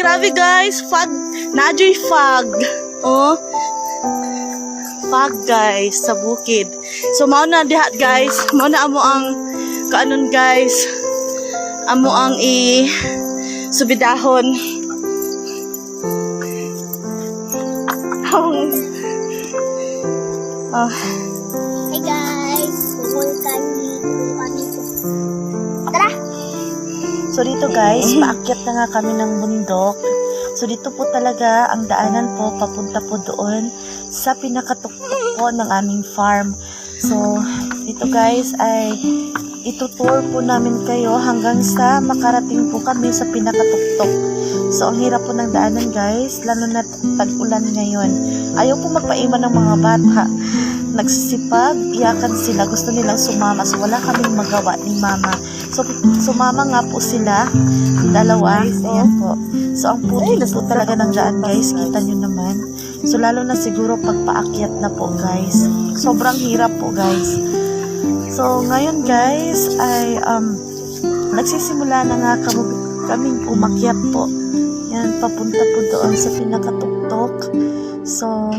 grabe guys. Fog. Najoy fog. Oh. Fog guys sa bukid. So mao na dihat guys. Mao na amo ang kaanon guys. Amo ang subidahon. Oh. Hey guys, vulkan dito. Tara! So dito guys, paakyat na nga kami ng bundok. So dito po talaga ang daanan po, papunta po doon sa pinakatuktok po ng aming farm. So dito guys ay itutour po namin kayo hanggang sa makarating po kami sa pinakatuktok. So ang hirap po ng daanan guys, lalo na tag-ulan ngayon. Ayaw po magpaiman ng mga bata. Nagsisipag, iyakan sila, gusto nilang sumama. So wala kaming magawa ni mama. So sumama nga po sila, dalawa. Ayan po. So ang puti po talaga ng daan guys, kita nyo naman. So lalo na siguro pagpaakyat na po guys. Sobrang hirap po guys. So ngayon guys ay nagsisimula na nga kaming umakyat po. Yan, papunta po doon sa pinakatuktok. So